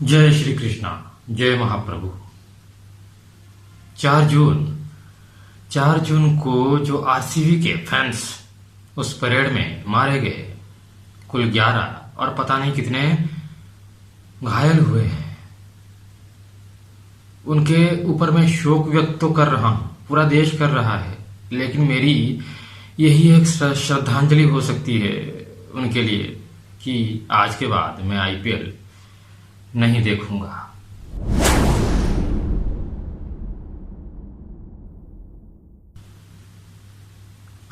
जय श्री कृष्णा। जय महाप्रभु। 4 जून 4 जून को जो आरसीबी के फैंस उस परेड में मारे गए, कुल 11 और पता नहीं कितने घायल हुए हैं, उनके ऊपर मैं शोक व्यक्त तो कर रहा हूं, पूरा देश कर रहा है, लेकिन मेरी यही एक श्रद्धांजलि हो सकती है उनके लिए कि आज के बाद मैं आईपीएल नहीं देखूंगा।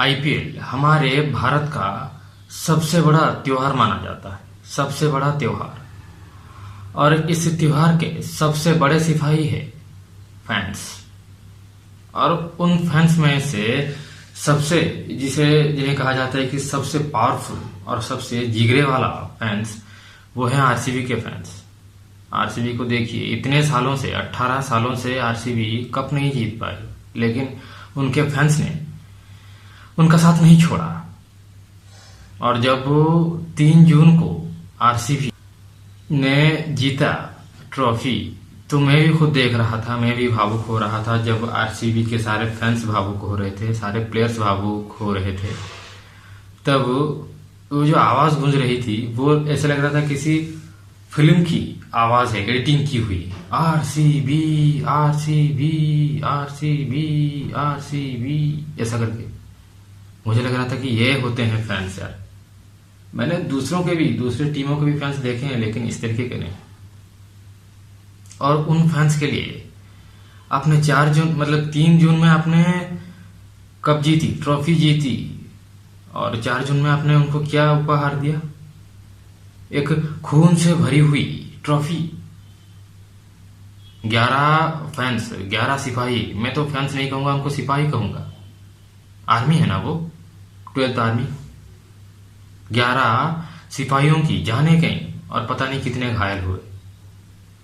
आईपीएल हमारे भारत का सबसे बड़ा त्योहार माना जाता है, सबसे बड़ा त्योहार, और इस त्योहार के सबसे बड़े सिपाही है फैंस। और उन फैंस में से सबसे जिन्हें कहा जाता है कि सबसे पावरफुल और सबसे जिगरे वाला फैंस, वो है आरसीबी के फैंस। आरसीबी को देखिए, इतने सालों से 18 सालों से आरसीबी कप नहीं जीत पाई, लेकिन उनके फैंस ने उनका साथ नहीं छोड़ा। और जब 3 जून को आरसीबी ने जीता ट्रॉफी, तो मैं भी खुद देख रहा था, मैं भी भावुक हो रहा था। जब आरसीबी के सारे फैंस भावुक हो रहे थे, सारे प्लेयर्स भावुक हो रहे थे, तब वो जो आवाज गूंज रही थी, वो ऐसा लग रहा था किसी फिल्म की आवाज है, एडिटिंग की हुई। आरसीबी आरसीबी आरसीबी आरसीबी ऐसा करके मुझे लग रहा था कि ये होते हैं फैंस यार। मैंने दूसरे टीमों के भी फैंस देखे हैं, लेकिन इस तरीके के नहीं। और उन फैंस के लिए आपने 3 जून में आपने कप जीती, ट्रॉफी जीती, और 4 जून में आपने उनको क्या उपहार दिया? एक खून से भरी हुई ट्रॉफी। 11 फैंस, 11 सिपाही, मैं तो फैंस नहीं कहूंगा, उनको सिपाही कहूंगा। आर्मी है ना वो, 12th आर्मी। 11 सिपाहियों की जाने गई और पता नहीं कितने घायल हुए।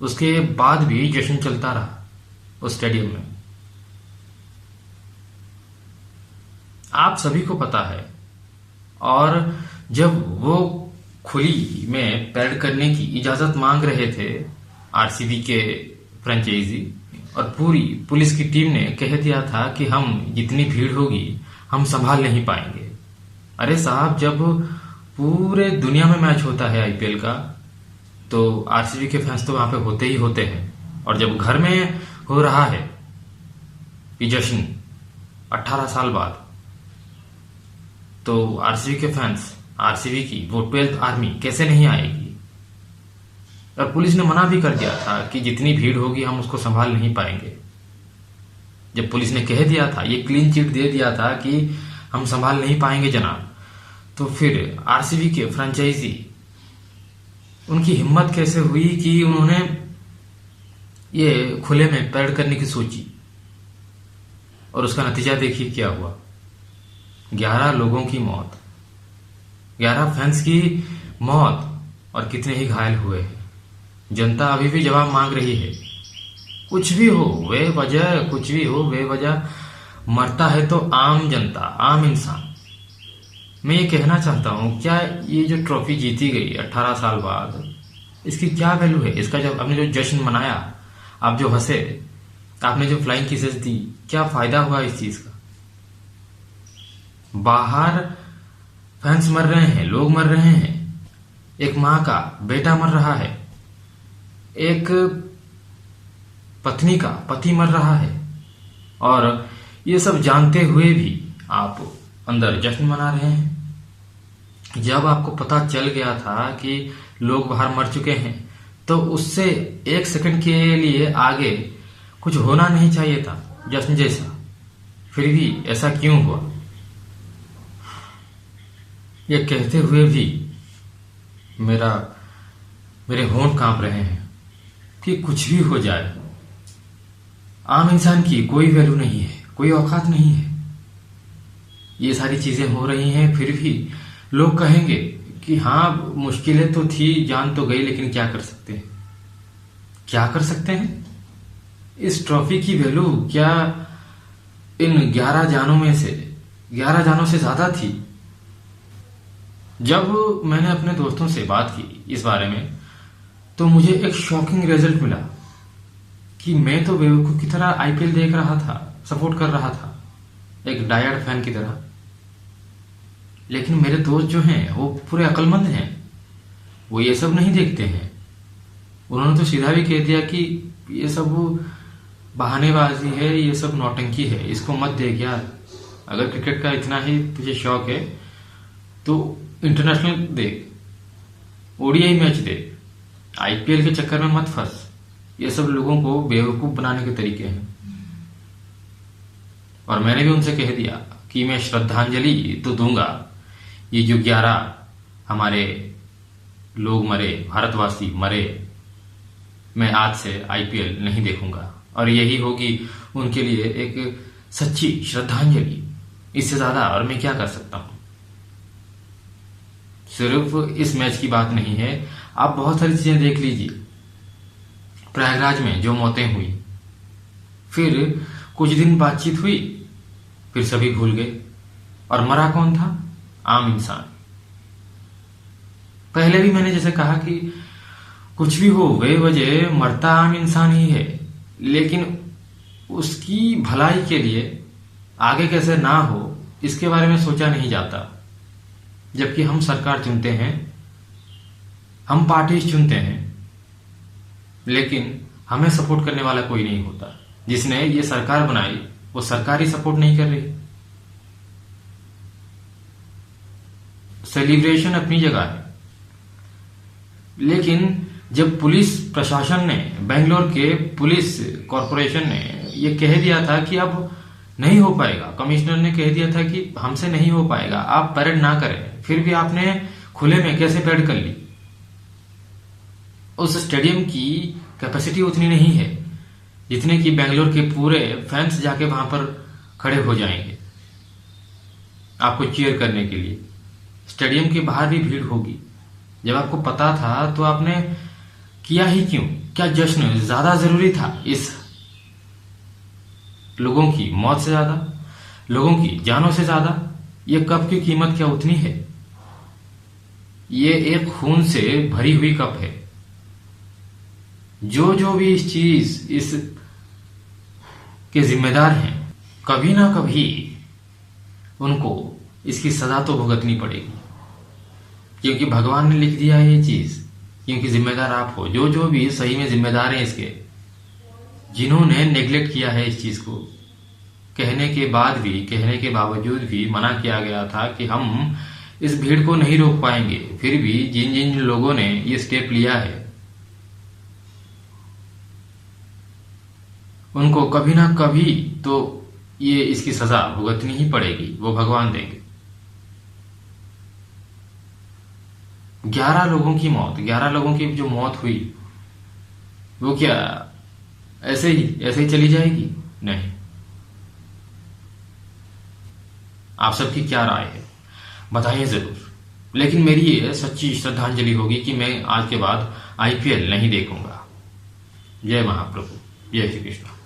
उसके बाद भी जश्न चलता रहा उस स्टेडियम में। आप सभी को पता है। और जब वो खुली में पैड करने की इजाजत मांग रहे थे आरसीबी के फ्रेंचाइजी, और पूरी पुलिस की टीम ने कह दिया था कि हम जितनी भीड़ होगी हम संभाल नहीं पाएंगे। अरे साहब, जब पूरे दुनिया में मैच होता है आईपीएल का, तो आरसीबी के फैंस तो वहां पे होते ही होते हैं। और जब घर में हो रहा है ये जश्न 18 साल बाद, तो आरसीबी के फैंस, आरसीबी की वो 12th आर्मी कैसे नहीं आएगी? और पुलिस ने मना भी कर दिया था कि जितनी भीड़ होगी हम उसको संभाल नहीं पाएंगे। जब पुलिस ने कह दिया था, ये क्लीन चिट दे दिया था कि हम संभाल नहीं पाएंगे जनाब, तो फिर आरसीबी के फ्रेंचाइजी, उनकी हिम्मत कैसे हुई कि उन्होंने ये खुले में पैड करने की सोची? और उसका नतीजा देखिए क्या हुआ। 11 लोगों की मौत, 11 फैंस की मौत, और कितने ही घायल हुए हैं। जनता अभी भी जवाब मांग रही है। कुछ भी हो बेवजह, कुछ भी हो बेवजह मरता है तो आम जनता, आम इंसान। मैं ये कहना चाहता हूं, क्या ये जो ट्रॉफी जीती गई 18 साल बाद, इसकी क्या वैल्यू है? इसका जब आपने जो जश्न मनाया, आप जो हंसे, आपने जो फ्लाइंग किसेस दी, क्या फायदा हुआ इस चीज का? बाहर फैंस मर रहे हैं, लोग मर रहे हैं, एक मां का बेटा मर रहा है, एक पत्नी का पति मर रहा है, और ये सब जानते हुए भी आप अंदर जश्न मना रहे हैं। जब आपको पता चल गया था कि लोग बाहर मर चुके हैं, तो उससे 1 सेकंड के लिए आगे कुछ होना नहीं चाहिए था जश्न जैसा। फिर भी ऐसा क्यों हुआ? ये कहते हुए भी मेरे होंठ कांप रहे हैं कि कुछ भी हो जाए, आम इंसान की कोई वैल्यू नहीं है, कोई औकात नहीं है। ये सारी चीजें हो रही हैं, फिर भी लोग कहेंगे कि हाँ, मुश्किलें तो थी, जान तो गई, लेकिन क्या कर सकते हैं? क्या कर सकते हैं? इस ट्रॉफी की वैल्यू क्या इन 11 जानों से ज्यादा थी? जब मैंने अपने दोस्तों से बात की इस बारे में, तो मुझे एक शॉकिंग रिजल्ट मिला कि मैं तो बेवकूफ की तरह आईपीएल देख रहा था, सपोर्ट कर रहा था एक डायहार्ड फैन की तरह। लेकिन मेरे दोस्त जो हैं वो पूरे अक्लमंद हैं, वो ये सब नहीं देखते हैं। उन्होंने तो सीधा भी कह दिया कि ये सब बहानेबाजी है, ये सब नौटंकी है, इसको मत देख यार। अगर क्रिकेट का इतना ही तुझे शौक है तो इंटरनेशनल देख, ओडीआई मैच देख, आईपीएल के चक्कर में मत फंस। ये सब लोगों को बेवकूफ बनाने के तरीके हैं। और मैंने भी उनसे कह दिया कि मैं श्रद्धांजलि तो दूंगा, ये जो 11 हमारे लोग मरे, भारतवासी मरे, मैं आज से आईपीएल नहीं देखूंगा। और यही होगी उनके लिए एक सच्ची श्रद्धांजलि। इससे ज्यादा और मैं क्या कर सकता हूं। सिर्फ इस मैच की बात नहीं है, आप बहुत सारी चीजें देख लीजिए। प्रयागराज में जो मौतें हुई, फिर कुछ दिन बातचीत हुई, फिर सभी भूल गए। और मरा कौन था? आम इंसान। पहले भी मैंने जैसे कहा कि कुछ भी हो बेवजह मरता आम इंसान ही है, लेकिन उसकी भलाई के लिए आगे कैसे ना हो इसके बारे में सोचा नहीं जाता। जबकि हम सरकार चुनते हैं, हम पार्टी चुनते हैं, लेकिन हमें सपोर्ट करने वाला कोई नहीं होता। जिसने ये सरकार बनाई वो सरकार ही सपोर्ट नहीं कर रही। सेलिब्रेशन अपनी जगह है, लेकिन जब पुलिस प्रशासन ने, बेंगलोर के पुलिस कॉरपोरेशन ने ये कह दिया था कि अब नहीं हो पाएगा, कमिश्नर ने कह दिया था कि हमसे नहीं हो पाएगा, आप परेड ना करें, फिर भी आपने खुले में कैसे परेड कर ली? उस स्टेडियम की कैपेसिटी उतनी नहीं है जितने कि बेंगलोर के पूरे फैंस जाके वहां पर खड़े हो जाएंगे आपको चीयर करने के लिए। स्टेडियम के बाहर भी भीड़ होगी। जब आपको पता था तो आपने किया ही क्यों? क्या जश्न ज्यादा जरूरी था इस लोगों की मौत से ज्यादा, लोगों की जानों से ज्यादा? ये कप की कीमत क्या उतनी है? ये एक खून से भरी हुई कप है। जो भी इस चीज, इस के जिम्मेदार हैं, कभी ना कभी उनको इसकी सजा तो भुगतनी पड़ेगी, क्योंकि भगवान ने लिख दिया है ये चीज, क्योंकि जिम्मेदार आप हो। जो भी सही में जिम्मेदार हैं इसके, जिन्होंने नेग्लेक्ट किया है इस चीज को, कहने के बावजूद भी मना किया गया था कि हम इस भीड़ को नहीं रोक पाएंगे, फिर भी जिन लोगों ने ये स्टेप लिया है उनको कभी ना कभी तो ये इसकी सजा भुगतनी ही पड़ेगी, वो भगवान देंगे। 11 लोगों की मौत, 11 लोगों की जो मौत हुई वो क्या ऐसे ही चली जाएगी? नहीं। आप सबकी क्या राय है बताइए जरूर। लेकिन मेरी ये सच्ची श्रद्धांजलि होगी कि मैं आज के बाद आईपीएल नहीं देखूंगा। जय महाप्रभु, जय श्री कृष्ण।